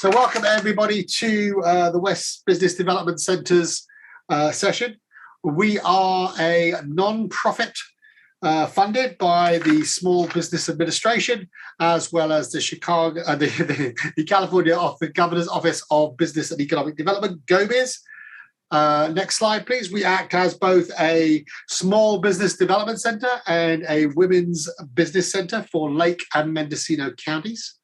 So welcome everybody to the West Business Development Centre's session. We are a non-profit funded by the Small Business Administration, as well as the the California Governor's Office of Business and Economic Development, GoBiz. Next slide, please. We act as both a small business development center and a women's business center for Lake and Mendocino counties.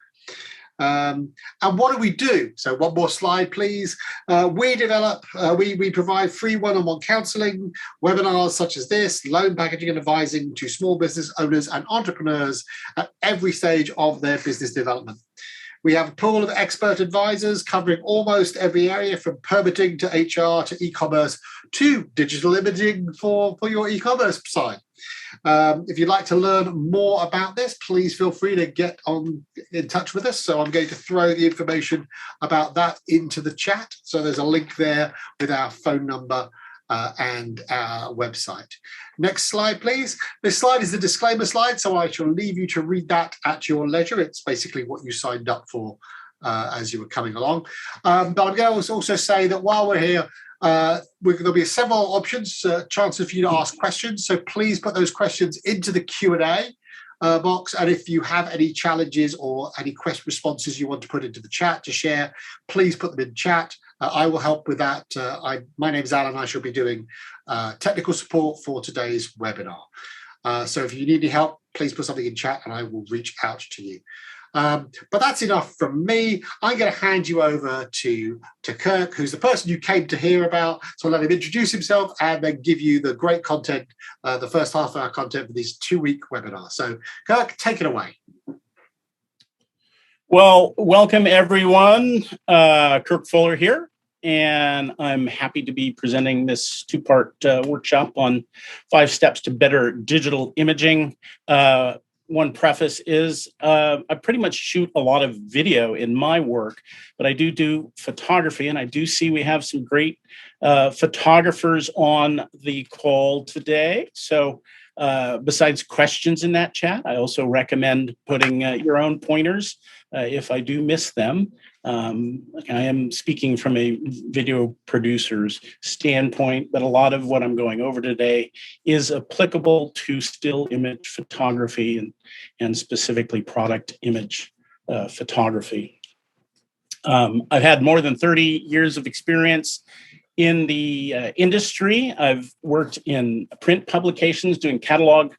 And what do we do? So one more slide, please. We provide free one-on-one counseling, webinars such as this, loan packaging and advising to small business owners and entrepreneurs at every stage of their business development. We have a pool of expert advisors covering almost every area from permitting to HR to e-commerce to digital imaging for your e-commerce site. If you'd like to learn more about this, please feel free to get in touch with us. So I'm going to throw the information about that into the chat. So there's a link there with our phone number and our website. Next slide, please. This slide is the disclaimer slide, so I shall leave you to read that at your leisure. It's basically what you signed up for as you were coming along. But I'm going to also say that while we're here, there'll be several options, chances for you to ask questions. So please put those questions into the Q&A box. And if you have any challenges or any responses you want to put into the chat to share, please put them in chat. I will help with that. My name is Alan. I shall be doing technical support for today's webinar. So if you need any help, please put something in chat and I will reach out to you. But that's enough from me. I'm going to hand you over to Kirk, who's the person you came to hear about. So I'll let him introduce himself and then give you the great content, the first half of our content for this 2-week webinar. So Kirk, take it away. Well, welcome everyone. Kirk Fuller here, and I'm happy to be presenting this 2-part workshop on 5 steps to better digital imaging. One preface is I pretty much shoot a lot of video in my work, but I do photography, and I do see we have some great photographers on the call today. So besides questions in that chat, I also recommend putting your own pointers if I do miss them. I am speaking from a video producer's standpoint, but a lot of what I'm going over today is applicable to still image photography and specifically product image photography. I've had more than 30 years of experience in the industry. I've worked in print publications, doing catalog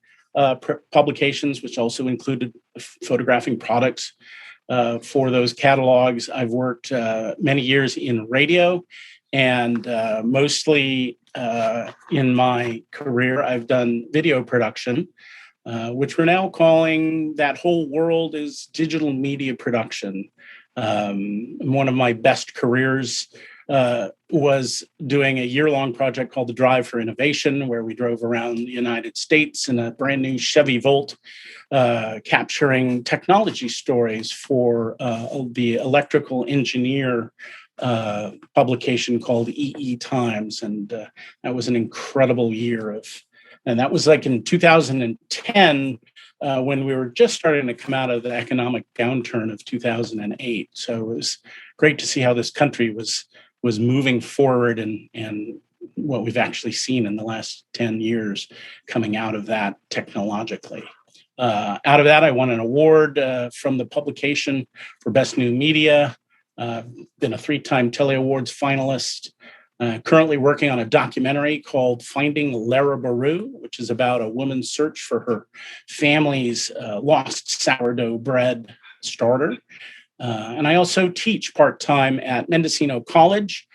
publications, which also included photographing products for those catalogs. I've worked many years in radio, and mostly in my career, I've done video production, which we're now calling that whole world is digital media production. One of my best careers was doing a year-long project called the Drive for Innovation, where we drove around the United States in a brand new Chevy Volt, capturing technology stories for the electrical engineer publication called EE Times. And that was an incredible year and that was like in 2010, when we were just starting to come out of the economic downturn of 2008. So it was great to see how this country was moving forward and what we've actually seen in the last 10 years coming out of that technologically. Out of that, I won an award from the publication for Best New Media, been a 3-time Telly Awards finalist, currently working on a documentary called Finding Lara Baru, which is about a woman's search for her family's lost sourdough bread starter. And I also teach part-time at Mendocino College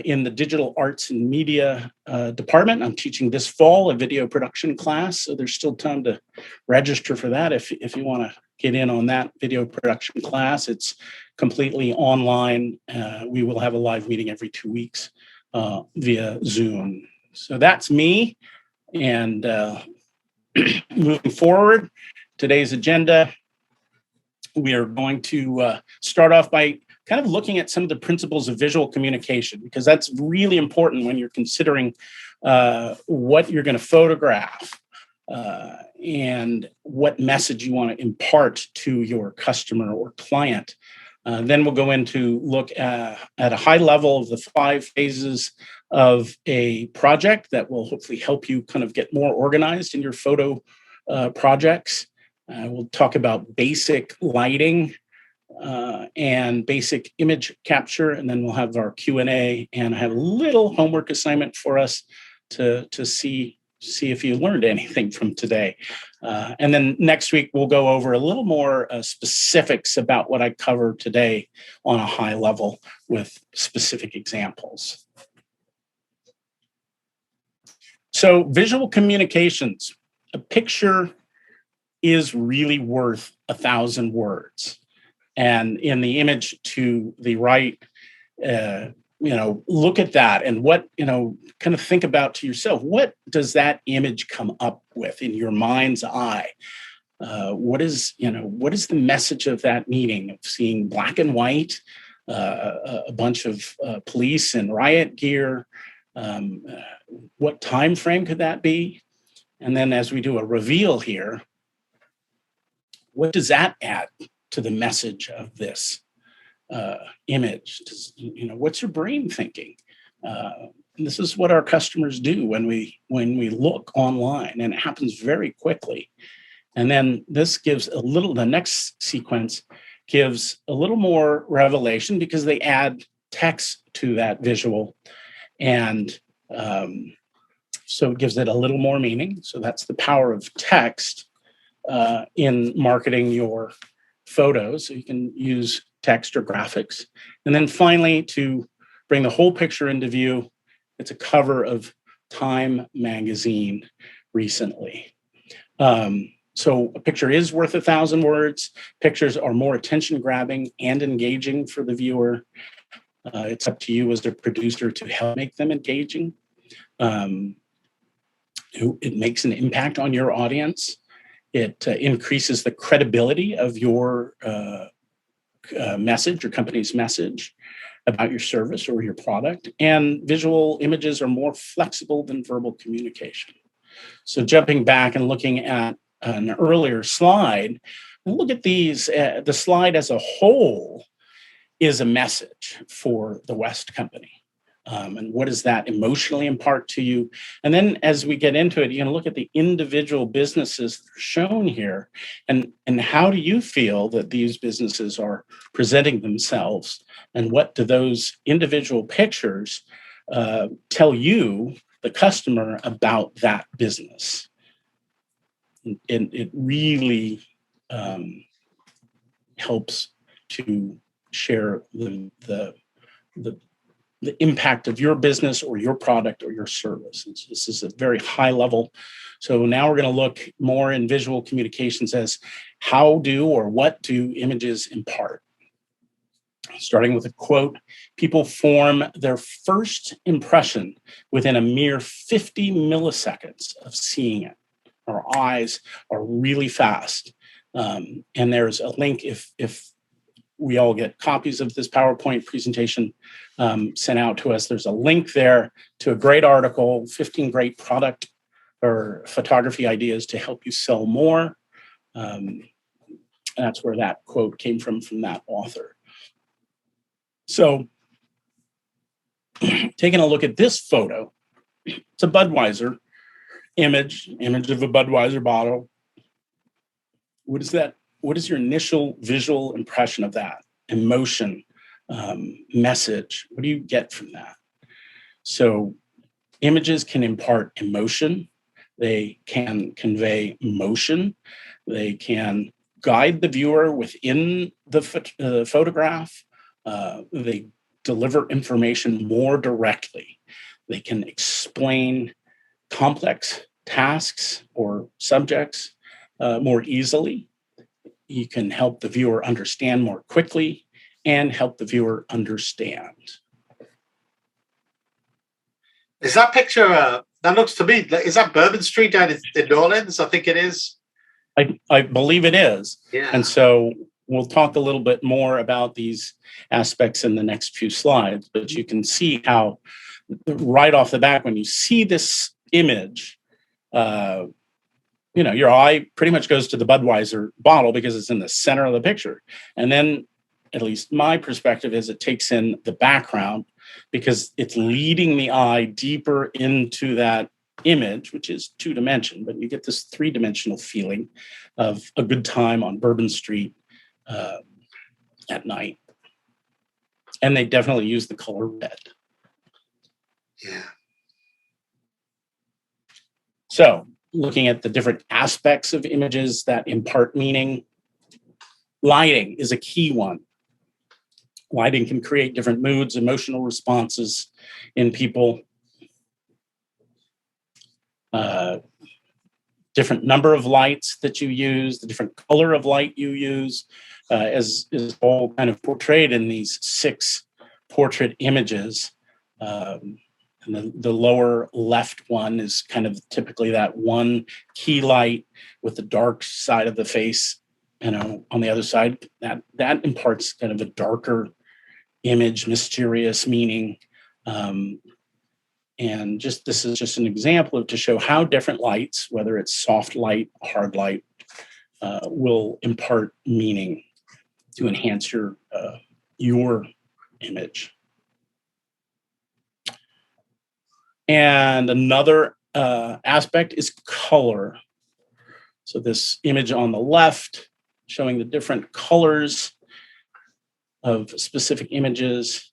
in the Digital Arts and Media department. I'm teaching this fall a video production class, so there's still time to register for that if you want to get in on that video production class. It's completely online. We will have a live meeting every 2 weeks via Zoom. So that's me. And moving forward, today's agenda, we are going to start off by kind of looking at some of the principles of visual communication, because that's really important when you're considering what you're going to photograph and what message you want to impart to your customer or client. Then we'll go into look at a high level of the 5 phases of a project that will hopefully help you kind of get more organized in your photo projects. We'll talk about basic lighting and basic image capture, and then we'll have our Q&A, and I have a little homework assignment for us to see if you learned anything from today. And then next week, we'll go over a little more specifics about what I covered today on a high level with specific examples. So visual communications, a picture is really worth 1,000 words. And in the image to the right, look at that and what, kind of think about to yourself, what does that image come up with in your mind's eye? What is the message of that meeting, of seeing black and white, a bunch of police in riot gear? What time frame could that be? And then as we do a reveal here, what does that add to the message of this image? What's your brain thinking? This is what our customers do when we look online, and it happens very quickly. And then this gives the next sequence gives a little more revelation because they add text to that visual. And so it gives it a little more meaning. So that's the power of text in marketing your photos. So you can use text or graphics. And then finally, to bring the whole picture into view, it's a cover of Time magazine recently. So a picture is worth 1,000 words. Pictures are more attention-grabbing and engaging for the viewer. It's up to you as the producer to help make them engaging. It makes an impact on your audience. It increases the credibility of your message, your company's message about your service or your product. And visual images are more flexible than verbal communication. So jumping back and looking at an earlier slide, look at these. The slide as a whole is a message for the West Company. And what does that emotionally impart to you? And then as we get into it, you're going to look at the individual businesses that are shown here, and how do you feel that these businesses are presenting themselves, and what do those individual pictures tell you, the customer, about that business? And it really helps to share the impact of your business or your product or your service. And so this is a very high level. So now we're going to look more in visual communications as what do images impart? Starting with a quote, people form their first impression within a mere 50 milliseconds of seeing it. Our eyes are really fast. And there's a link if we all get copies of this PowerPoint presentation sent out to us. There's a link there to a great article, 15 great product or photography ideas to help you sell more. That's where that quote came from that author. So taking a look at this photo, it's a Budweiser image of a Budweiser bottle. What is that? What is your initial visual impression of that? Emotion, message. What do you get from that? So images can impart emotion. They can convey motion. They can guide the viewer within the photograph. They deliver information more directly. They can explain complex tasks or subjects more easily. You can help the viewer understand more quickly and help the viewer understand. Is that picture, that looks to me, is that Bourbon Street down in New Orleans? I think it is. I believe it is. Yeah. And so we'll talk a little bit more about these aspects in the next few slides, but you can see how right off the bat, when you see this image, your eye pretty much goes to the Budweiser bottle because it's in the center of the picture. And then at least my perspective, is it takes in the background because it's leading the eye deeper into that image, which is 2-dimensional, but you get this 3-dimensional feeling of a good time on Bourbon Street at night. And they definitely use the color red. Yeah. So looking at the different aspects of images that impart meaning, lighting is a key one. Lighting can create different moods, emotional responses in people. Different number of lights that you use, the different color of light you use, is all kind of portrayed in these 6 portrait images. And the lower left one is kind of typically that one key light with the dark side of the face, on the other side. That imparts kind of a darker image, mysterious meaning. And this is just an example to show how different lights, whether it's soft light, hard light, will impart meaning to enhance your image. And another aspect is color. So this image on the left showing the different colors of specific images.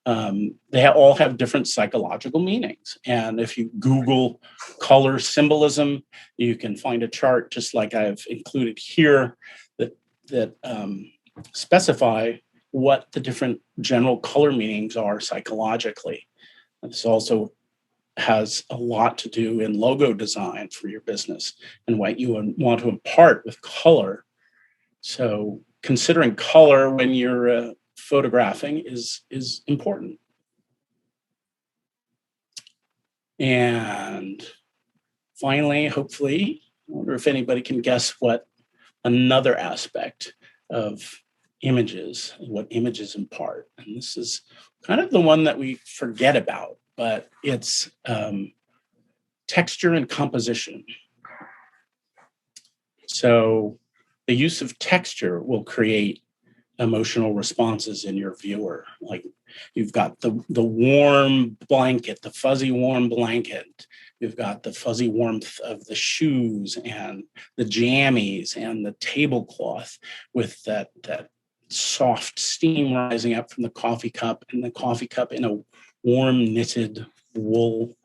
They all have different psychological meanings. And if you Google color symbolism, you can find a chart just like I've included here that specify what the different general color meanings are psychologically. And this also has a lot to do in logo design for your business and what you want to impart with color. So considering color when you're photographing is important. And finally, hopefully, I wonder if anybody can guess what another aspect of images, what images impart. And this is kind of the one that we forget about, but it's texture and composition. So the use of texture will create emotional responses in your viewer. Like you've got the warm blanket, the fuzzy warm blanket. You've got the fuzzy warmth of the shoes and the jammies and the tablecloth with that soft steam rising up from the coffee cup, and the coffee cup in a warm knitted wool,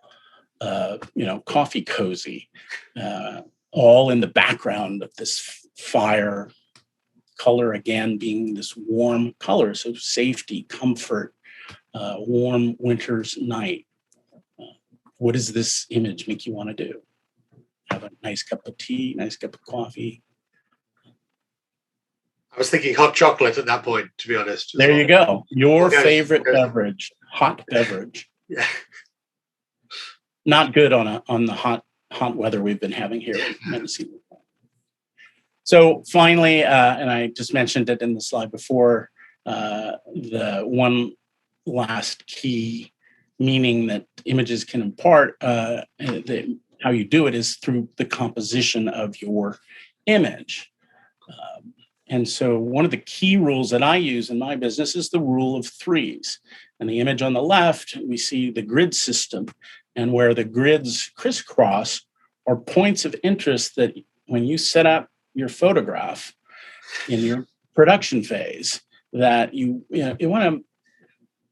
coffee cozy, all in the background of this fire. Color again being this warm color, so safety, comfort, warm winter's night. What does this image make you want to do? Have a nice cup of tea, nice cup of coffee. I was thinking hot chocolate at that point, to be honest. There you go. Your favorite beverage, hot beverage. Yeah. Not good on the hot weather we've been having here in Mendocino. So finally, and I just mentioned it in the slide before, the one last key meaning that images can impart, how you do it is through the composition of your image. And so one of the key rules that I use in my business is the rule of 3s. And the image on the left, we see the grid system, and where the grids crisscross are points of interest that when you set up your photograph in your production phase, that you want to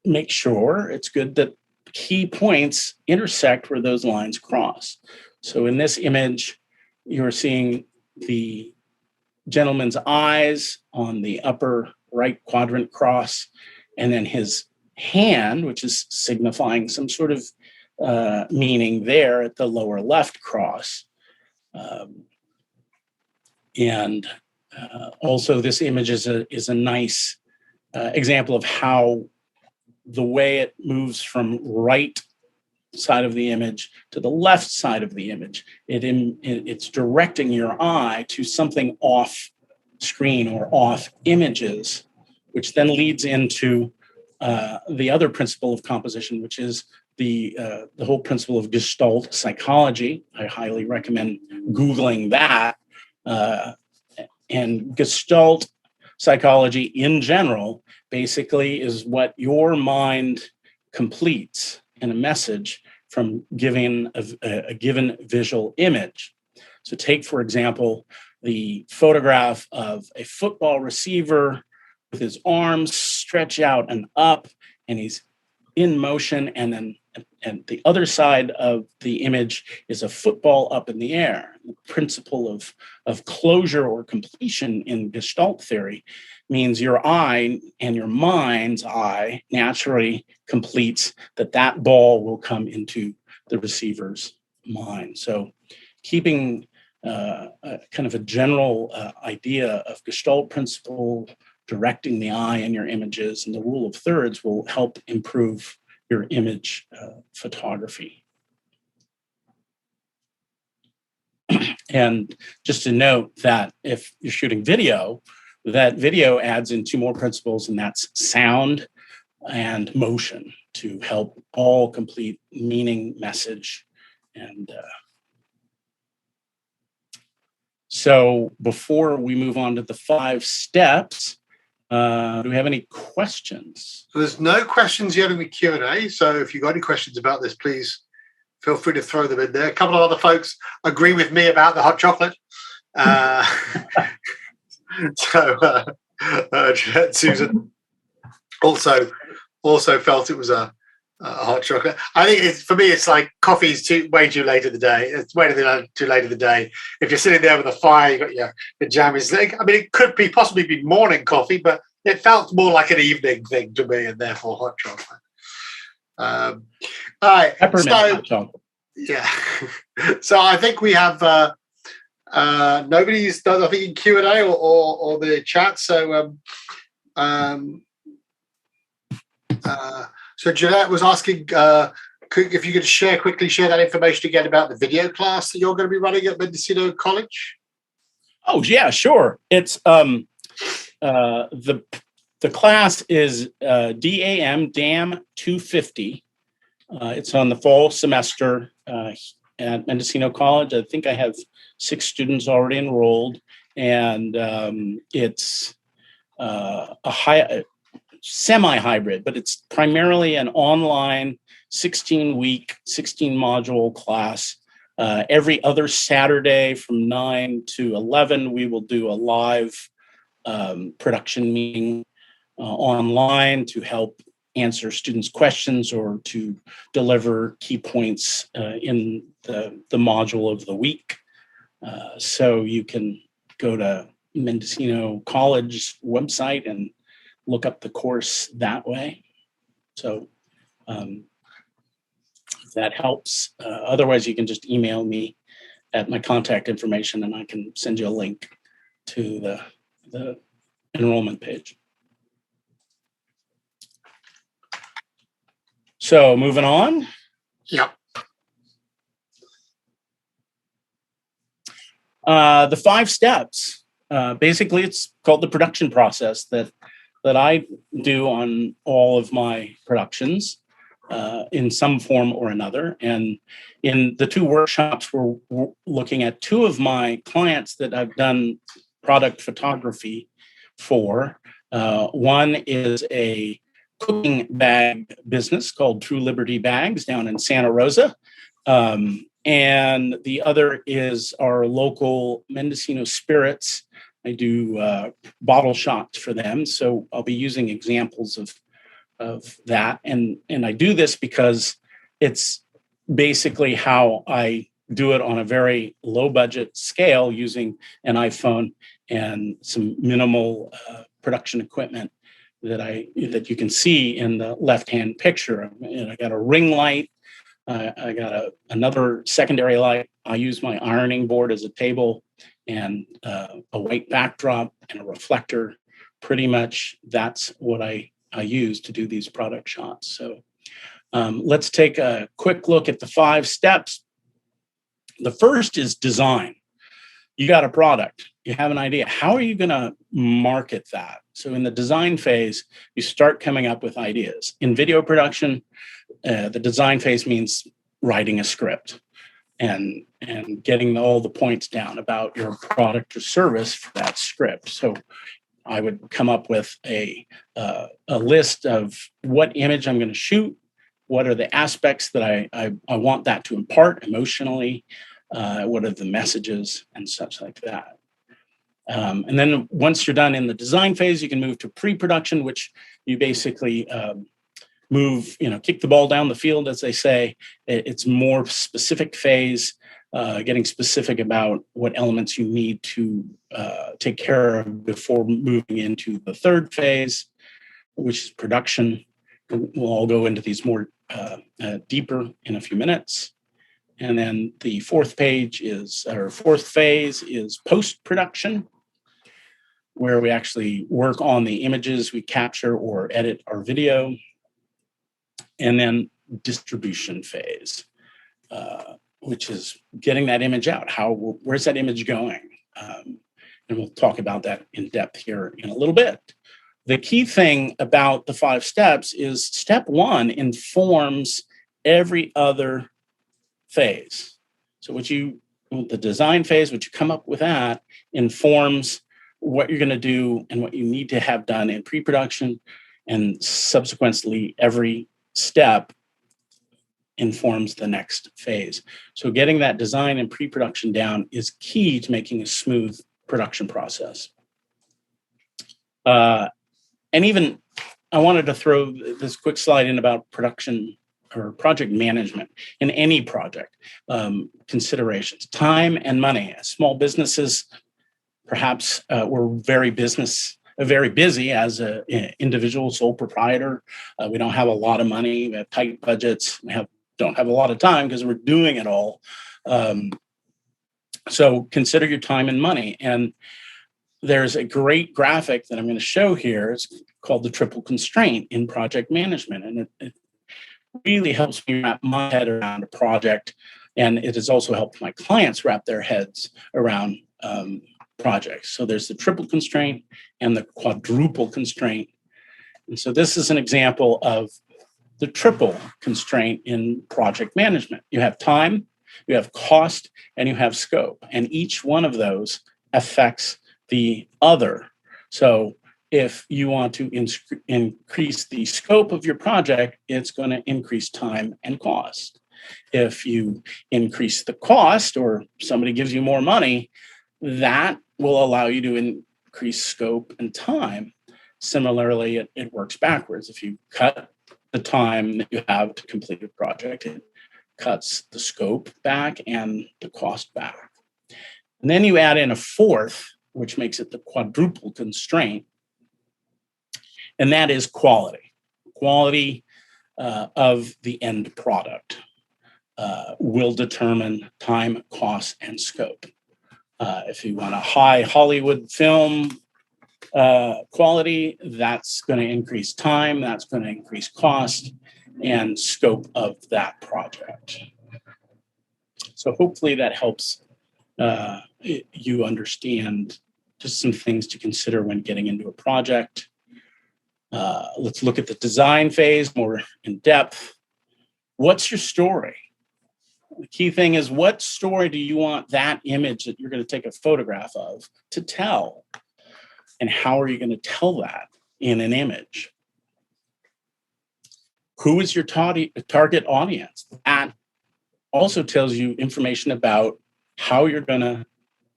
make sure it's good that key points intersect where those lines cross. So in this image, you're seeing the gentleman's eyes on the upper right quadrant cross, and then his hand, which is signifying some sort of meaning there at the lower left cross. And also this image is a nice example of how the way it moves from right side of the image to the left side of the image. It's directing your eye to something off screen or off images, which then leads into the other principle of composition, which is the whole principle of Gestalt psychology. I highly recommend Googling that. And Gestalt psychology in general basically is what your mind completes in a message from giving a given visual image. So take, for example, the photograph of a football receiver with his arms stretched out and up, and he's in motion, and the other side of the image is a football up in the air. The principle of closure or completion in Gestalt theory means your eye and your mind's eye naturally completes that ball will come into the receiver's mind. So keeping kind of a general idea of Gestalt principle directing the eye and your images, and the rule of thirds will help improve your image photography. And just to note that if you're shooting video, that video adds in two more principles, and that's sound and motion to help all complete meaning, message, and so before we move on to the 5 steps, do we have any questions? So there's no questions yet in the Q&A. So if you've got any questions about this, please feel free to throw them in there. A couple of other folks agree with me about the hot chocolate. Susan also felt it was a hot chocolate. I think for me, it's like coffee's way too late in the day. It's way too late in the day. If you're sitting there with a fire, you got your pajamas. I mean, it could possibly be morning coffee, but it felt more like an evening thing to me, and therefore hot chocolate. All right. Peppermint hot chocolate. Yeah. So I think we have nobody's done, I think, in Q&A or the chat. So so Jeanette was asking if you could quickly share that information again about the video class that you're going to be running at Mendocino College. Oh yeah, sure. It's the class is DAM 250. It's on the fall semester at Mendocino College. I think I have 6 students already enrolled, and it's a semi-hybrid, but it's primarily an online 16-week, 16-module class. Every other Saturday from 9 to 11, we will do a live production meeting online to help answer students' questions or to deliver key points in the module of the week. So you can go to Mendocino College website and look up the course that way. So if that helps. Otherwise, you can just email me at my contact information, and I can send you a link to the enrollment page. So moving on. Yep. The 5 steps. Basically, it's called the production process that I do on all of my productions in some form or another. And in the 2 workshops, we're looking at 2 of my clients that I've done product photography for. One is a cooking bag business called True Liberty Bags down in Santa Rosa. And the other is our local Mendocino Spirits. I do bottle shots for them. So I'll be using examples of that. And I do this because it's basically how I do it on a very low budget scale using an iPhone and some minimal production equipment that you can see in the left-hand picture. And I got a ring light. I got another secondary light. I use my ironing board as a table and a white backdrop and a reflector. Pretty much that's what I use to do these product shots. So let's take a quick look at the 5 steps. The first is design. You got a product. You have an idea. How are you going to market that? So in the design phase, you start coming up with ideas. In video production, the design phase means writing a script and getting all the points down about your product or service for that script. So I would come up with a list of what image I'm going to shoot, what are the aspects that I want that to impart emotionally, what are the messages and such like that. And then once you're done in the design phase, you can move to pre-production, which you basically move, kick the ball down the field, as they say. It's more specific phase, getting specific about what elements you need to take care of before moving into the third phase, which is production. We'll all go into these more deeper in a few minutes. And then the fourth phase is post-production, where we actually work on the images we capture or edit our video. And then distribution phase, which is getting that image out. Where's that image going? And we'll talk about that in depth here in a little bit. The key thing about the 5 steps is step 1 informs every other phase. So the design phase, what you come up with that informs what you're going to do and what you need to have done in pre-production, and subsequently every step informs the next phase. So getting that design and pre-production down is key to making a smooth production process. And even I wanted to throw this quick slide in about production or project management in any project. Considerations, time and money. As small businesses, perhaps we're very busy as an individual sole proprietor. We don't have a lot of money. We have tight budgets. Don't have a lot of time because we're doing it all. So consider your time and money. And there's a great graphic that I'm going to show here. It's called the triple constraint in project management. And it really helps me wrap my head around a project. And it has also helped my clients wrap their heads around projects. So there's the triple constraint and the quadruple constraint. And so this is an example of the triple constraint in project management. You have time, you have cost, and you have scope. And each one of those affects the other. So if you want to increase the scope of your project, it's going to increase time and cost. If you increase the cost or somebody gives you more money, that will allow you to increase scope and time. Similarly, it works backwards. If you cut the time that you have to complete a project, it cuts the scope back and the cost back. And then you add in a fourth, which makes it the quadruple constraint, and that is quality. Quality of the end product will determine time, cost, and scope. If you want a high Hollywood film quality, that's going to increase time, that's going to increase cost and scope of that project. So hopefully that helps you understand just some things to consider when getting into a project. Let's look at the design phase more in depth. What's your story? The key thing is, what story do you want that image that you're going to take a photograph of to tell? And how are you going to tell that in an image? Who is your target audience? That also tells you information about how you're going to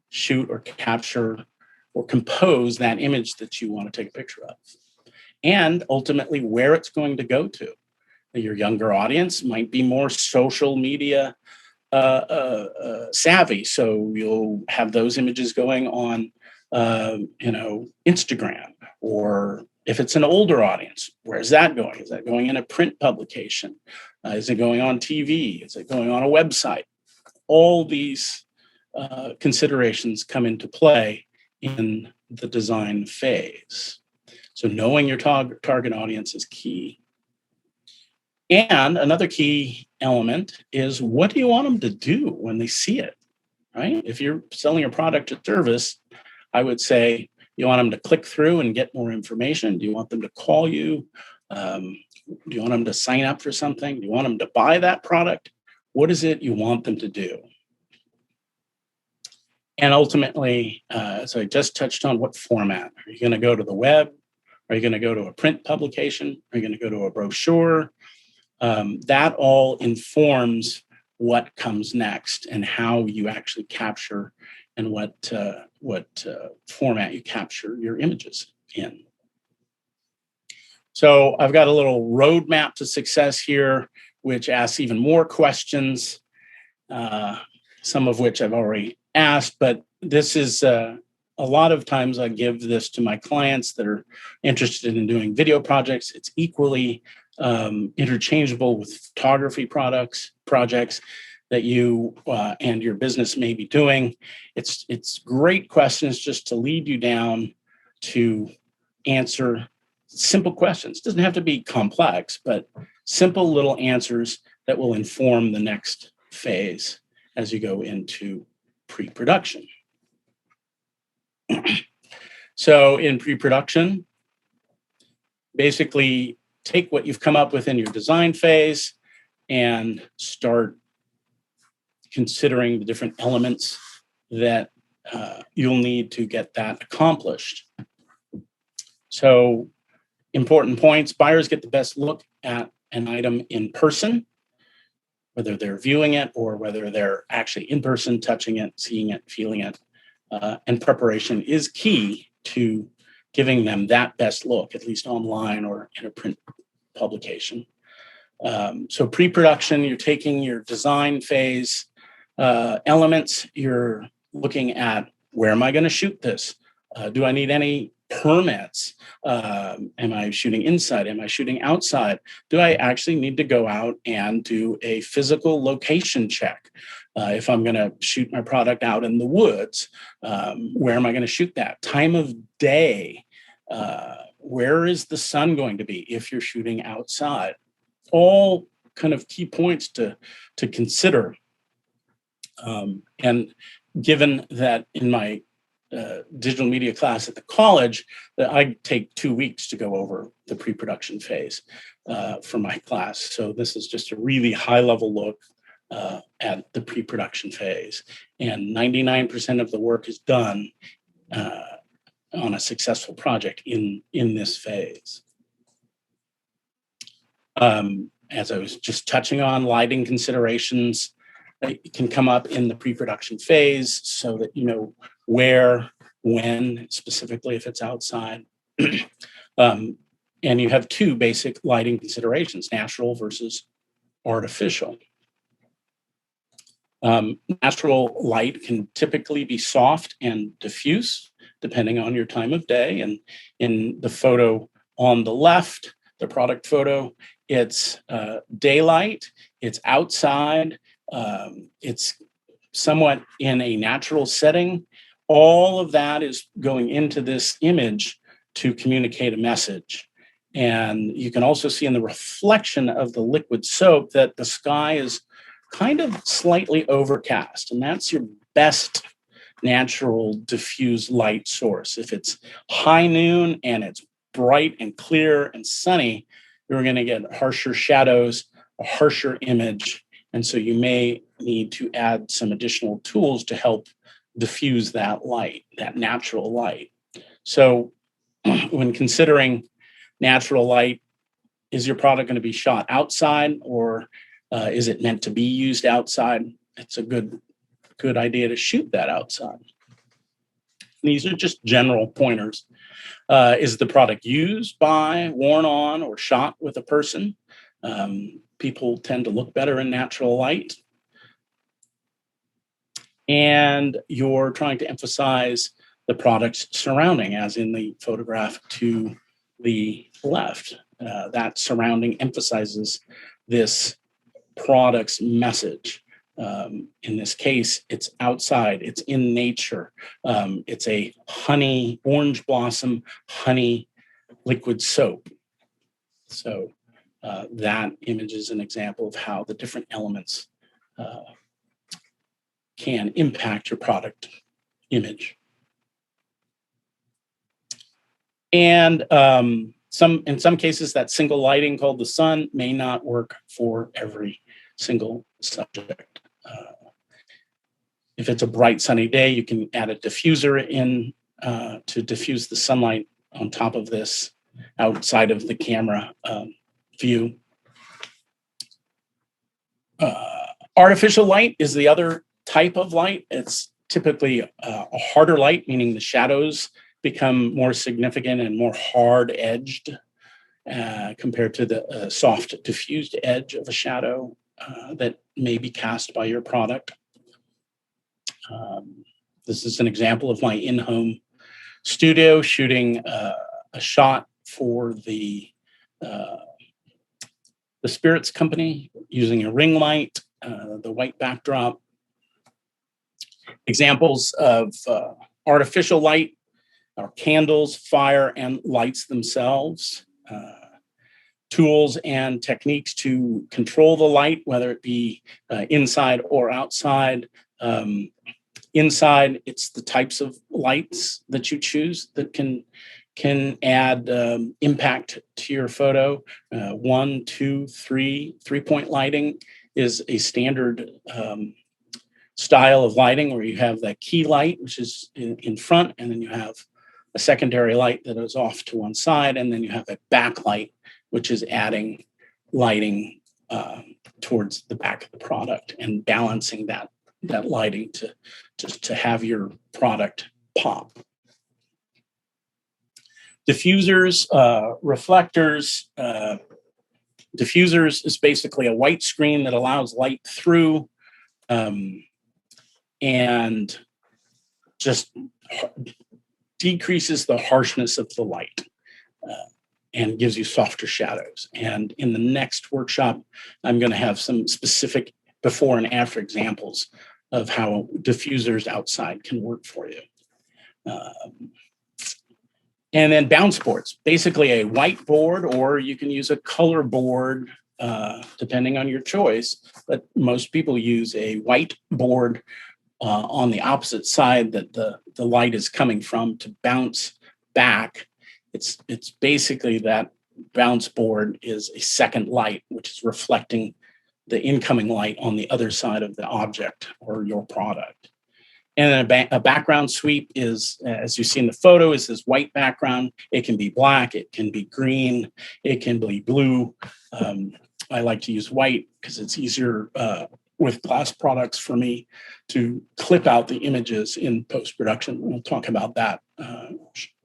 shoot or capture or compose that image that you want to take a picture of. And ultimately, where it's going to go to. Your younger audience might be more social media savvy, so you'll have those images going on, Instagram. Or if it's an older audience, where's that going? Is that going in a print publication? Is it going on TV? Is it going on a website? All these considerations come into play in the design phase. So knowing your target audience is key. And another key element is, what do you want them to do when they see it, right? If you're selling a product or service, I would say you want them to click through and get more information. Do you want them to call you? Do you want them to sign up for something? Do you want them to buy that product? What is it you want them to do? And ultimately, so I just touched on what format. Are you going to go to the web? Are you going to go to a print publication? Are you going to go to a brochure? That all informs what comes next and how you actually capture and what format you capture your images in. So I've got a little roadmap to success here, which asks even more questions, some of which I've already asked, but this is a lot of times I give this to my clients that are interested in doing video projects. It's equally interchangeable with photography projects that you and your business may be doing. It's great questions just to lead you down to answer simple questions. It doesn't have to be complex, but simple little answers that will inform the next phase as you go into pre-production. So in pre-production, basically take what you've come up with in your design phase and start considering the different elements that you'll need to get that accomplished. So important points: buyers get the best look at an item in person, whether they're viewing it or whether they're actually in person, touching it, seeing it, feeling it. And preparation is key to giving them that best look, at least online or in a print publication. So pre-production, you're taking your design phase elements, you're looking at, where am I going to shoot this? Do I need any permits? Am I shooting inside? Am I shooting outside? Do I actually need to go out and do a physical location check? If I'm going to shoot my product out in the woods, where am I going to shoot that? Time of day. Where is the sun going to be if you're shooting outside? All kind of key points to consider. And given that in my digital media class at the college, that I take 2 weeks to go over the pre-production phase for my class. So this is just a really high-level look at the pre-production phase. And 99% of the work is done on a successful project in this phase. As I was just touching on, lighting considerations can come up in the pre-production phase so that you know where, when, specifically if it's outside. And you have two basic lighting considerations: natural versus artificial. Natural light can typically be soft and diffuse, depending on your time of day. And in the photo on the left, the product photo, it's daylight, it's outside, it's somewhat in a natural setting. All of that is going into this image to communicate a message. And you can also see in the reflection of the liquid soap that the sky is kind of slightly overcast, and that's your best natural diffuse light source. If it's high noon and it's bright and clear and sunny, you're going to get harsher shadows, a harsher image, and so you may need to add some additional tools to help diffuse that light, that natural light. So when considering natural light, is your product going to be shot outside, or is it meant to be used outside? It's a good idea to shoot that outside. These are just general pointers. Is the product used by, worn on, or shot with a person? People tend to look better in natural light. And you're trying to emphasize the product's surrounding, as in the photograph to the left. That surrounding emphasizes this product's message. In this case, it's outside, it's in nature. It's a honey, orange blossom, honey liquid soap. So that image is an example of how the different elements can impact your product image. And in some cases, that single lighting called the sun may not work for every single subject. If it's a bright sunny day, you can add a diffuser in to diffuse the sunlight on top of this outside of the camera view. Artificial light is the other type of light. It's typically a harder light, meaning the shadows become more significant and more hard-edged compared to the soft diffused edge of a shadow that may be cast by your product. This is an example of my in-home studio shooting a shot for the spirits company using a ring light, the white backdrop. Examples of artificial light are candles, fire, and lights themselves. Tools and techniques to control the light, whether it be inside or outside. Inside, it's the types of lights that you choose that can add impact to your photo. 1, 2, 3, 3-point lighting is a standard style of lighting where you have that key light, which is in front, and then you have a secondary light that is off to one side, and then you have a backlight, which is adding lighting towards the back of the product and balancing that lighting to have your product pop. Diffusers, reflectors. Diffusers is basically a white screen that allows light through and just decreases the harshness of the light and gives you softer shadows. And in the next workshop, I'm going to have some specific before and after examples of how diffusers outside can work for you. And then bounce boards, basically a white board, or you can use a color board, depending on your choice. But most people use a white board on the opposite side that the light is coming from to bounce back. It's basically that bounce board is a second light, which is reflecting the incoming light on the other side of the object or your product. And a background sweep is, as you see in the photo, is this white background. It can be black, it can be green, it can be blue. I like to use white because it's easier with glass products for me to clip out the images in post-production. We'll talk about that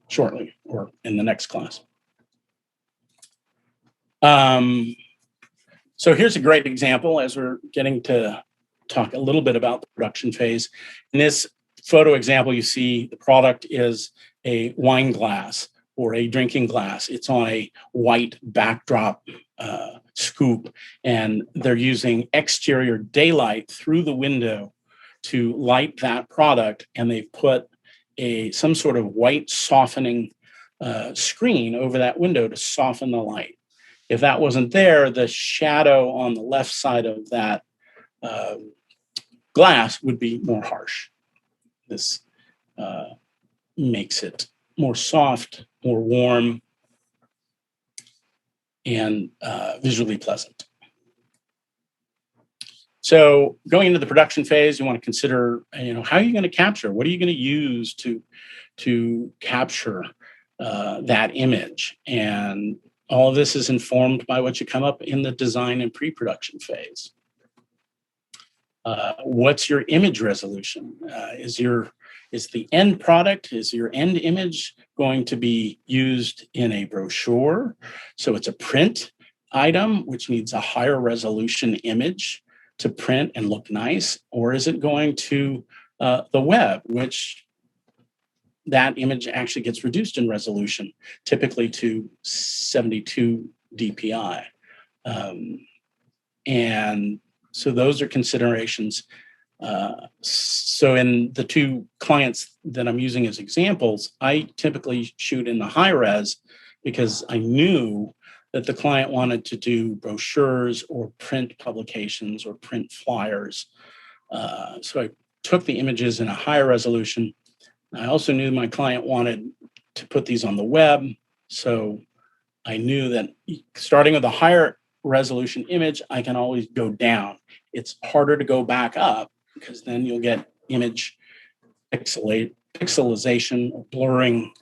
shortly or in the next class. So here's a great example as we're getting to talk a little bit about the production phase. In this photo example, you see the product is a wine glass or a drinking glass. It's on a white backdrop scoop, and they're using exterior daylight through the window to light that product, and they've put some sort of white softening screen over that window to soften the light. If that wasn't there, the shadow on the left side of that glass would be more harsh. This makes it more soft, more warm, and visually pleasant. So going into the production phase, you want to consider, how are you going to capture? What are you going to use to capture that image? And all of this is informed by what you come up in the design and pre-production phase. What's your image resolution? Is the end product, is your end image going to be used in a brochure? So it's a print item, which needs a higher resolution image to print and look nice, or is it going to the web, which that image actually gets reduced in resolution, typically to 72 dpi. And so those are considerations. So in the two clients that I'm using as examples, I typically shoot in the high res because I knew that the client wanted to do brochures or print publications or print flyers. So I took the images in a higher resolution. I also knew my client wanted to put these on the web. So I knew that starting with a higher resolution image, I can always go down. It's harder to go back up because then you'll get image pixelization or blurring,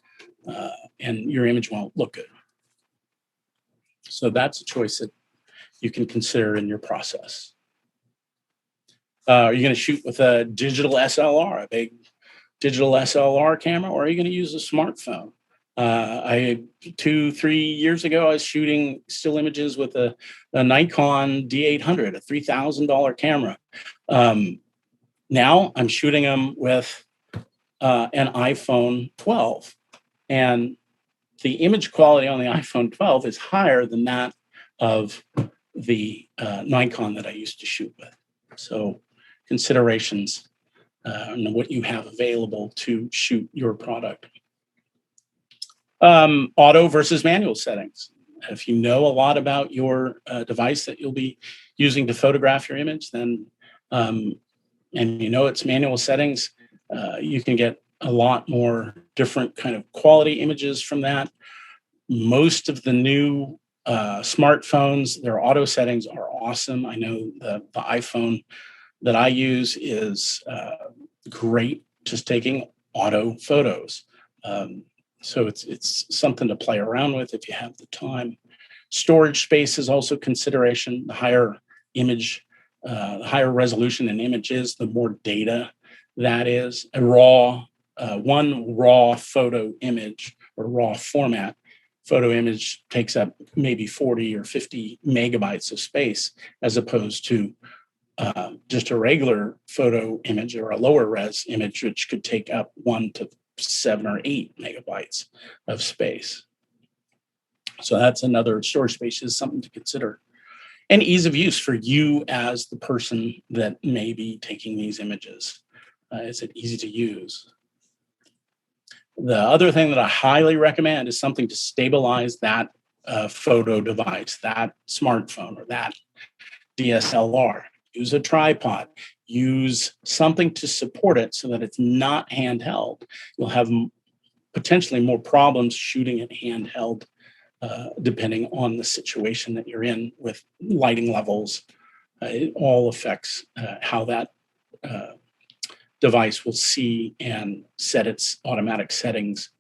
and your image won't look good. So that's a choice that you can consider in your process. Are you going to shoot with a digital SLR, a big digital SLR camera, or are you going to use a smartphone? 2-3 years ago, I was shooting still images with a Nikon D800, a $3,000 camera. Now I'm shooting them with an iPhone 12, and the image quality on the iPhone 12 is higher than that of the Nikon that I used to shoot with. So considerations and what you have available to shoot your product. Auto versus manual settings. If you know a lot about your device that you'll be using to photograph your image, then and you know it's manual settings, you can get a lot more different kind of quality images from that. Most of the new smartphones, their auto settings are awesome. I know the iPhone that I use is great, just taking auto photos. So it's something to play around with if you have the time. Storage space is also consideration. The higher higher resolution an image is, the more data that is. One raw photo image or raw format photo image takes up maybe 40 or 50 megabytes of space, as opposed to just a regular photo image or a lower res image, which could take up 1 to 7 or 8 megabytes of space. So that's another storage space is something to consider. And ease of use for you as the person that may be taking these images. Is it easy to use? The other thing that I highly recommend is something to stabilize that photo device, that smartphone or that DSLR. Use a tripod. Use something to support it so that it's not handheld. You'll have potentially more problems shooting it handheld, depending on the situation that you're in with lighting levels. It all affects how that device will see and set its automatic settings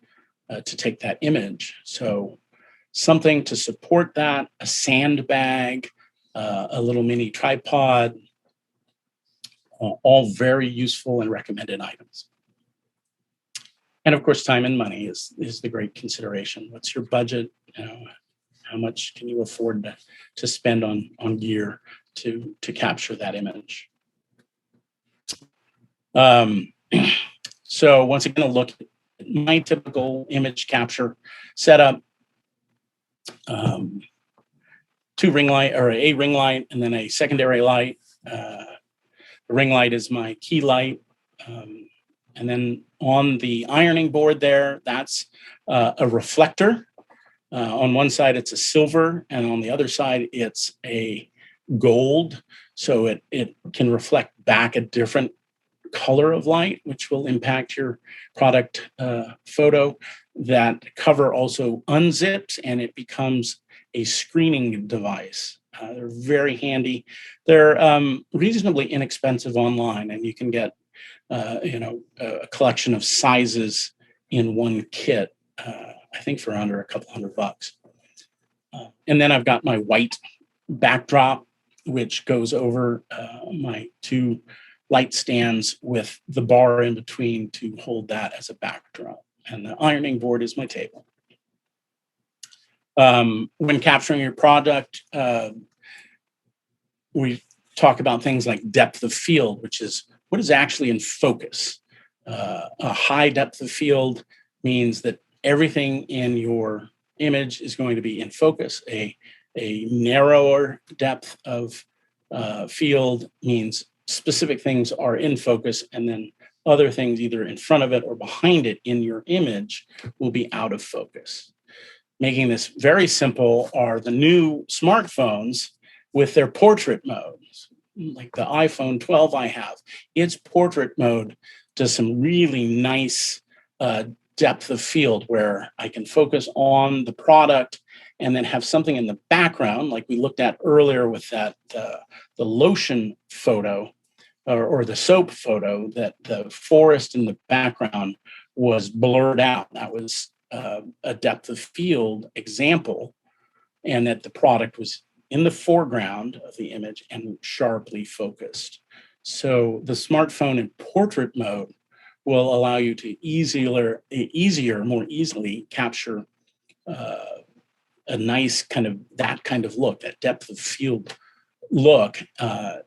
to take that image. So something to support that, a sandbag, a little mini tripod, all very useful and recommended items. And of course, time and money is the great consideration. What's your budget? How much can you afford to spend on gear to capture that image? So once again, a look at my typical image capture setup. 2 ring light, or a ring light, and then a secondary light. The ring light is my key light. And then on the ironing board there, that's a reflector. On one side, it's a silver, and on the other side, it's a gold. So it can reflect back a different color of light, which will impact your product photo. That cover also unzips, and it becomes a screening device. They're very handy. They're reasonably inexpensive online, and you can get a collection of sizes in one kit, I think for under a couple $100. And then I've got my white backdrop, which goes over my 2 light stands with the bar in between to hold that as a backdrop. And the ironing board is my table. When capturing your product, we talk about things like depth of field, which is what is actually in focus. A high depth of field means that everything in your image is going to be in focus. A narrower depth of field means specific things are in focus, and then other things either in front of it or behind it in your image will be out of focus. Making this very simple are the new smartphones with their portrait modes. Like the iPhone 12 I have, its portrait mode does some really nice depth of field where I can focus on the product and then have something in the background, like we looked at earlier with that the lotion photo. or the soap photo, that the forest in the background was blurred out. That was a depth of field example, and that the product was in the foreground of the image and sharply focused. So the smartphone in portrait mode will allow you to more easily capture a nice that kind of look, that depth of field look.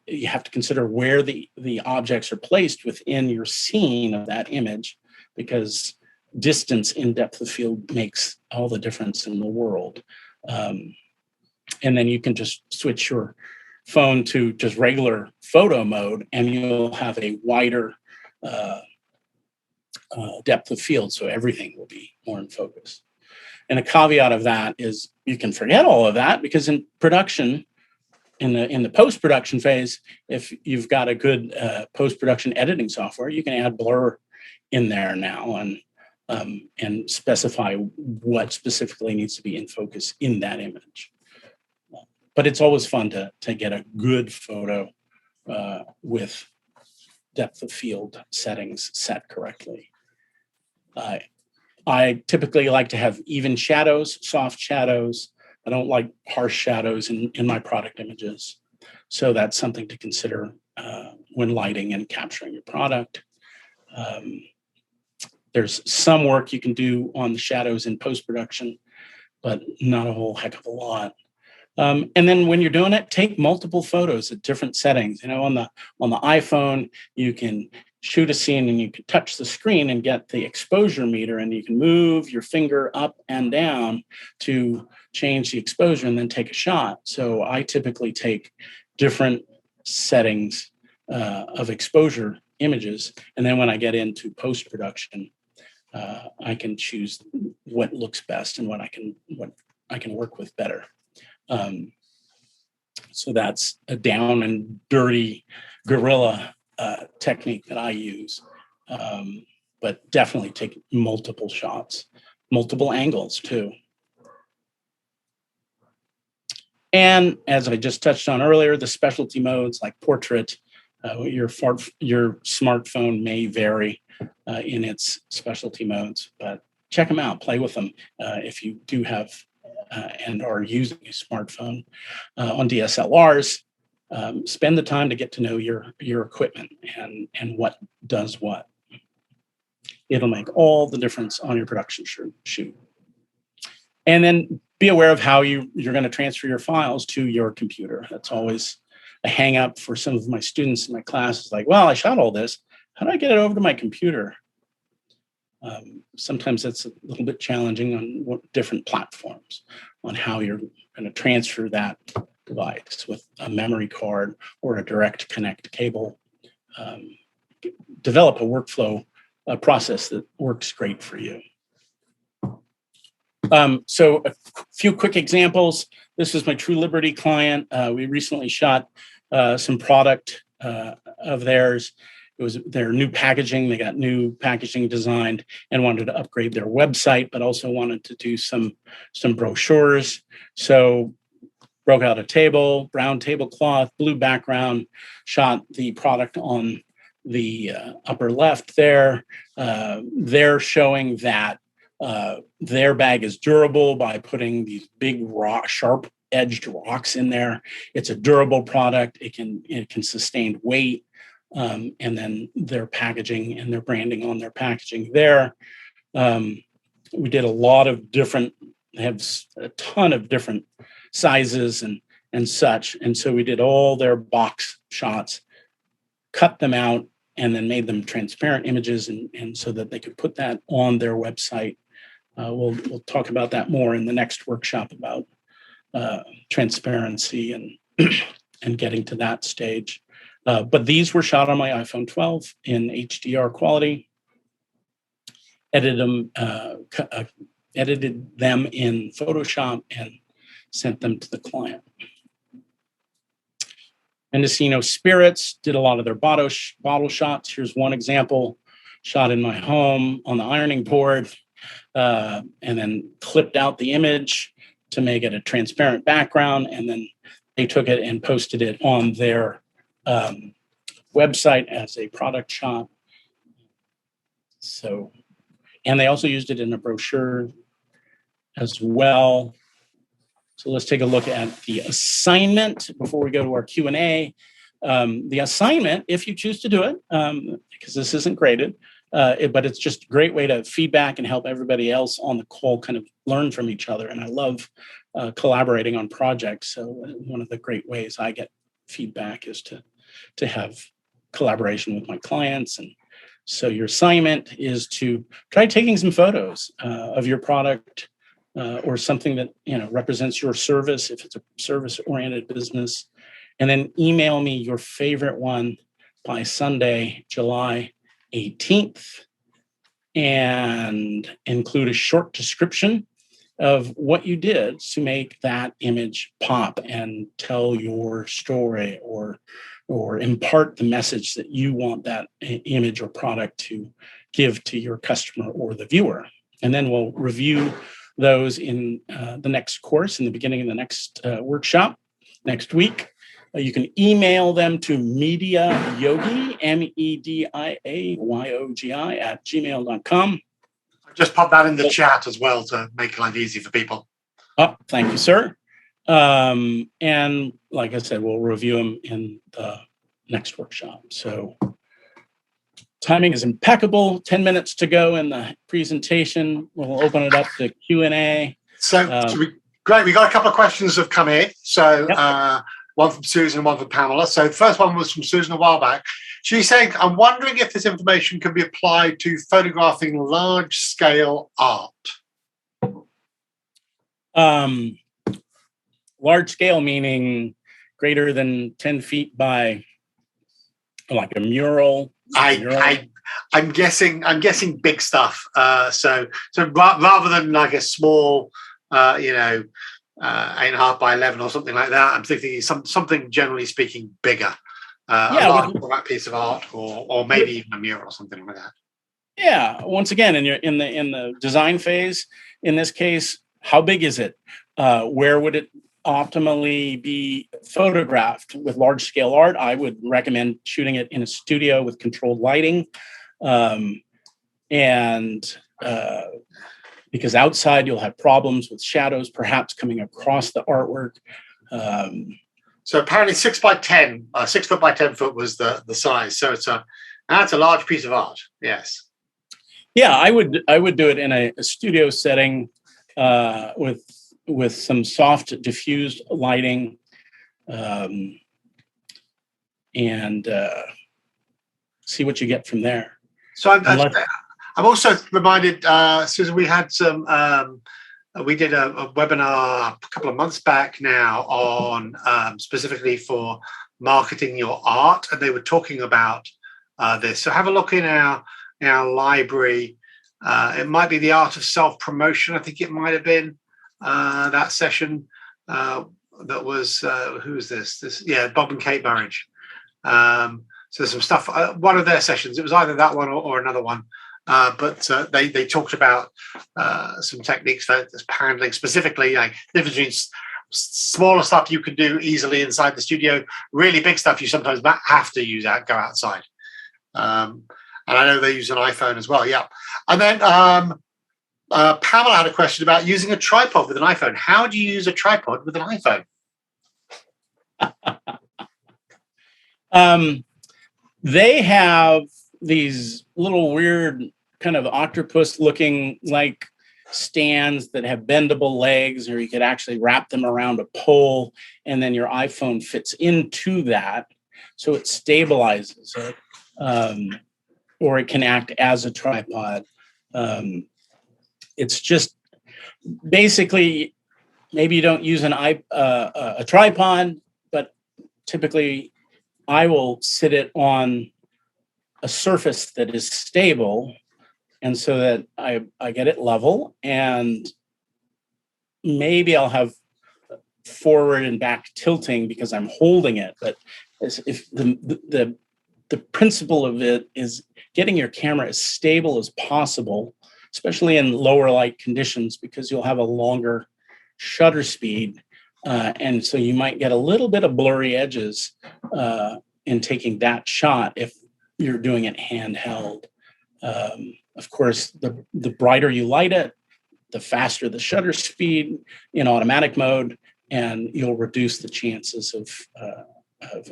You have to consider where the objects are placed within your scene of that image, because distance in depth of field makes all the difference in the world. And then you can just switch your phone to just regular photo mode, and you'll have a wider depth of field, so everything will be more in focus. And a caveat of that is you can forget all of that, because in production, in the post-production phase, if you've got a good post-production editing software, you can add blur in there now and specify what specifically needs to be in focus in that image. But it's always fun to get a good photo with depth of field settings set correctly. I typically like to have even shadows, soft shadows. I don't like harsh shadows in my product images. So that's something to consider when lighting and capturing your product. There's some work you can do on the shadows in post-production, but not a whole heck of a lot. And then when you're doing it, take multiple photos at different settings. On the iPhone, you can shoot a scene and you can touch the screen and get the exposure meter, and you can move your finger up and down to change the exposure and then take a shot. So I typically take different settings of exposure images, and then when I get into post-production, I can choose what looks best and what I can work with better. So that's a down and dirty guerrilla technique that I use, but definitely take multiple shots, multiple angles too. And as I just touched on earlier, the specialty modes like portrait, your smartphone may vary in its specialty modes, but check them out, play with them if you do have and are using a smartphone on DSLRs. Spend the time to get to know your equipment and what does what. It'll make all the difference on your production shoot. And then be aware of how you're going to transfer your files to your computer. That's always a hang up for some of my students in my class. It's like, well, I shot all this. How do I get it over to my computer? Sometimes that's a little bit challenging on what different platforms, on how you're going to transfer that device with a memory card or a direct connect cable. Develop a workflow process that works great for you. So a few quick examples. This is my True Liberty client. We recently shot some product of theirs. It was their new packaging. They got new packaging designed and wanted to upgrade their website, but also wanted to do some brochures. So broke out a table, brown tablecloth, blue background, shot the product on the upper left there. They're showing that their bag is durable by putting these big sharp edged rocks in there. It's a durable product. It can sustain weight. And then their packaging and their branding on their packaging there. We did a lot of different, they have a ton of different sizes and such. And so we did all their box shots, cut them out, and then made them transparent images and so that they could put that on their website. We'll talk about that more in the next workshop about transparency and getting to that stage. But these were shot on my iPhone 12 in HDR quality. Edited them in Photoshop and sent them to the client. Mendocino Spirits did a lot of their bottle shots. Here's one example, shot in my home on the ironing board, and then clipped out the image to make it a transparent background. And then they took it and posted it on their website as a product shop. So, and they also used it in a brochure as well. So let's take a look at the assignment before we go to our Q&A. The assignment, if you choose to do it, because this isn't graded, but it's just a great way to feedback and help everybody else on the call kind of learn from each other. And I love collaborating on projects. So one of the great ways I get feedback is to have collaboration with my clients. And so your assignment is to try taking some photos of your product or something that represents your service, if it's a service-oriented business, and then email me your favorite one by Sunday, July 18th, and include a short description of what you did to make that image pop and tell your story or impart the message that you want that image or product to give to your customer or the viewer. And then we'll review those in the next course, in the beginning of the next workshop next week. You can email them to mediayogi, MEDIAYOGI @gmail.com. Just pop that in the chat as well to make life easy for people. Oh, thank you, sir. And like I said, we'll review them in the next workshop. So timing is impeccable. 10 minutes to go in the presentation. We'll open it up to Q&A. Great. We got a couple of questions that have come in. So Yep. One from Susan and one from Pamela. So the first one was from Susan a while back. She said, I'm wondering if this information can be applied to photographing large-scale art. Large scale meaning greater than 10 feet by like a mural. I'm guessing big stuff. So rather than like a small, 8.5 by 11 or something like that, I'm thinking something generally speaking bigger. A large piece of art, or maybe even a mural or something like that. Yeah. Once again, in the design phase, in this case, how big is it? Where would it optimally be photographed? With large scale art, I would recommend shooting it in a studio with controlled lighting, because outside you'll have problems with shadows perhaps coming across the artwork. So apparently 6 by 10, 6 foot by 10 foot was the size. So that's a large piece of art. Yes. Yeah, I would do it in a studio setting with some soft diffused lighting, and see what you get from there. So I'm also reminded, Susan, we had we did a webinar a couple of months back now on specifically for marketing your art, and they were talking about this. So have a look in our library. It might be the art of self-promotion. I think it might have been that session that was who was this? Bob and Kate Burridge. So there's some stuff. One of their sessions. It was either that one or another one. But they talked about some techniques for handling, specifically like the difference between smaller stuff you can do easily inside the studio, really big stuff you sometimes have to go outside. And I know they use an iPhone as well. Yeah. And then Pamela had a question about using a tripod with an iPhone. How do you use a tripod with an iPhone? They have these little weird kind of octopus looking like stands that have bendable legs, or you could actually wrap them around a pole and then your iPhone fits into that. So it stabilizes it, or it can act as a tripod. It's just basically, maybe you don't use a tripod, but typically I will sit it on a surface that is stable, and so that I get it level, and maybe I'll have forward and back tilting because I'm holding it. But if the principle of it is getting your camera as stable as possible, especially in lower light conditions, because you'll have a longer shutter speed, and so you might get a little bit of blurry edges in taking that shot if you're doing it handheld. Of course, the brighter you light it, the faster the shutter speed in automatic mode, and you'll reduce the chances of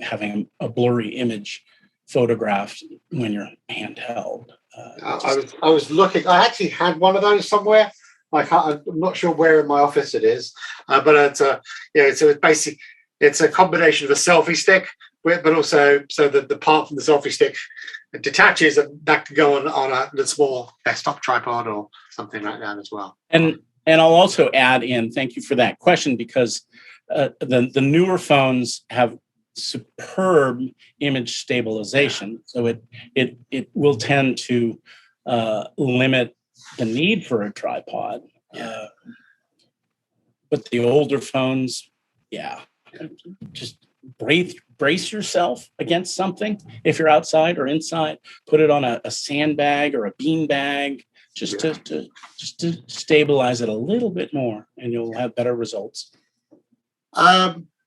having a blurry image photographed when you're handheld. I was looking. I actually had one of those somewhere. I'm not sure where in my office it is, but it's basically it's a combination of a selfie stick, but also so that the part from the selfie stick detaches, and that can go on a small desktop tripod or something like that as well. And I'll also add in. Thank you for that question, because the newer phones have superb image stabilization, so it will tend to limit the need for a tripod. But the older phones, just brace yourself against something. If you're outside or inside, put it on a sandbag or a bean bag, just to stabilize it a little bit more, and you'll have better results.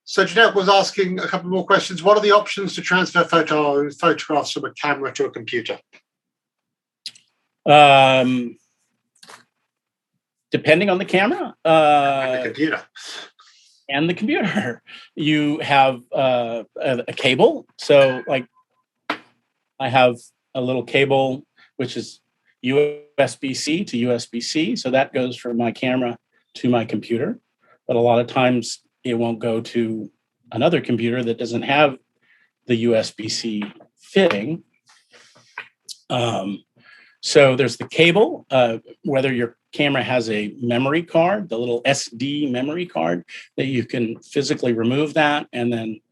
So Jeanette was asking a couple more questions. What are the options to transfer photographs from a camera to a computer? Depending on the camera And the computer. and the computer, you have a cable. So, like, I have a little cable which is USB-C to USB-C. So that goes from my camera to my computer. But a lot of times it won't go to another computer that doesn't have the USB-C fitting. So there's the cable, whether your camera has a memory card, the little SD memory card, that you can physically remove that and then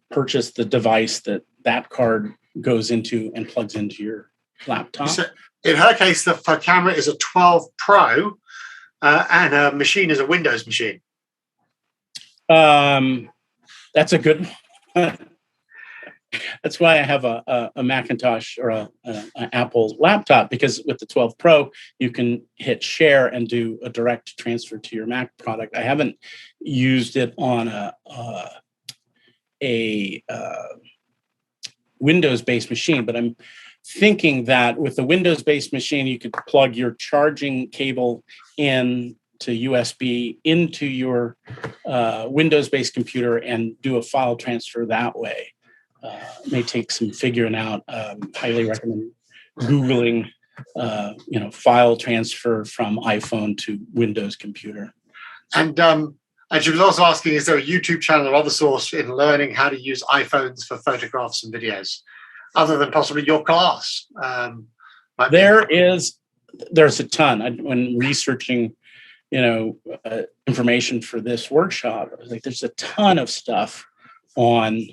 purchase the device that card goes into and plugs into your laptop. So in her case, her camera is a 12 Pro and her machine is a Windows machine. That's a good one. That's why I have a Macintosh or an Apple laptop, because with the 12 Pro, you can hit share and do a direct transfer to your Mac product. I haven't used it on a Windows-based machine, but I'm thinking that with the Windows-based machine, you could plug your charging cable in to USB into your Windows-based computer and do a file transfer that way. It may take some figuring out. Highly recommend Googling, file transfer from iPhone to Windows computer. And she was also asking, is there a YouTube channel or other source in learning how to use iPhones for photographs and videos, other than possibly your class? There's a ton. When researching, information for this workshop, I was like, there's a ton of stuff on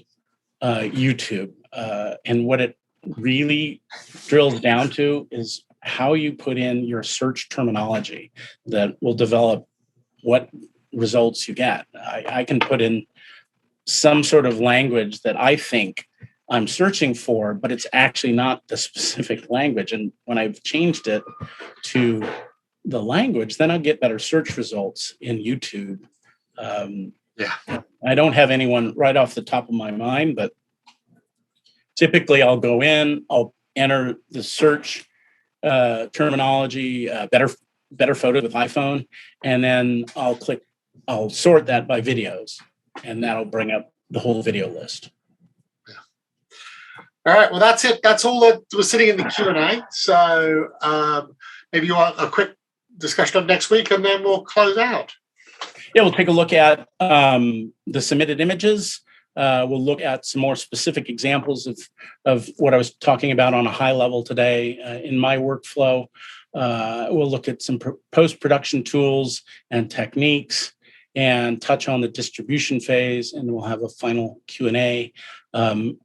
YouTube, and what it really drills down to is how you put in your search terminology that will develop what results you get. I can put in some sort of language that I think I'm searching for, but it's actually not the specific language. And when I've changed it to the language, then I'll get better search results in YouTube. I don't have anyone right off the top of my mind, but typically I'll go in, I'll enter the search terminology, better photo with iPhone, and then I'll sort that by videos, and that'll bring up the whole video list. All right, well, that's it. That's all that was sitting in the Q&A. So maybe you want a quick discussion of next week, and then we'll close out. Yeah, we'll take a look at the submitted images. We'll look at some more specific examples of what I was talking about on a high level today in my workflow. We'll look at some post-production tools and techniques and touch on the distribution phase, and we'll have a final Q&A.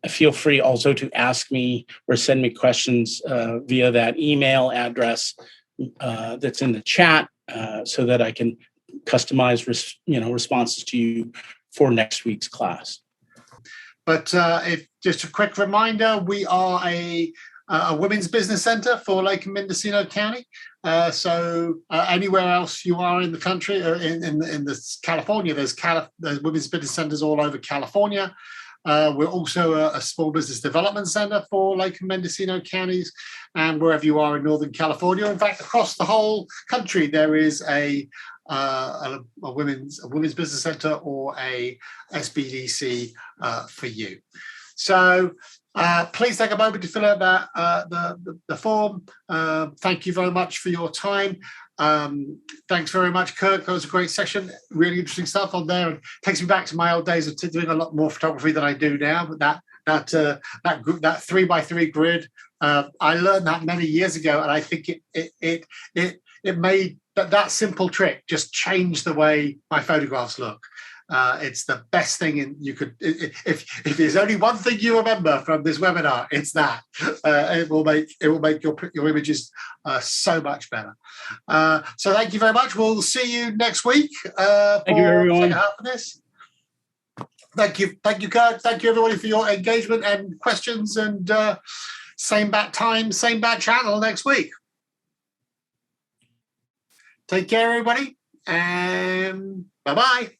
Feel free also to ask me or send me questions via that email address that's in the chat so that I can customize responses to you for next week's class. But if just a quick reminder, we are a women's business center for Lake and Mendocino County. So anywhere else you are in the country or in California, there's women's business centers all over California. We're also a small business development center for Lake and Mendocino counties, and wherever you are in Northern California. In fact, across the whole country, there is a women's business center or a SBDC for you. So please take a moment to fill out the form. Thank you very much for your time. Thanks very much, Kirk. That was a great session. Really interesting stuff on there, and takes me back to my old days of doing a lot more photography than I do now. But that 3x3 grid, I learned that many years ago, and I think it made that simple trick just change the way my photographs look. It's the best thing you could. If there's only one thing you remember from this webinar, it's that. It will make your images so much better. So thank you very much. We'll see you next week. Thank you, everyone. For the second half of this. Thank you, Kirk. Thank you, everybody, for your engagement and questions. And same bat time, same bat channel next week. Take care, everybody, and bye-bye.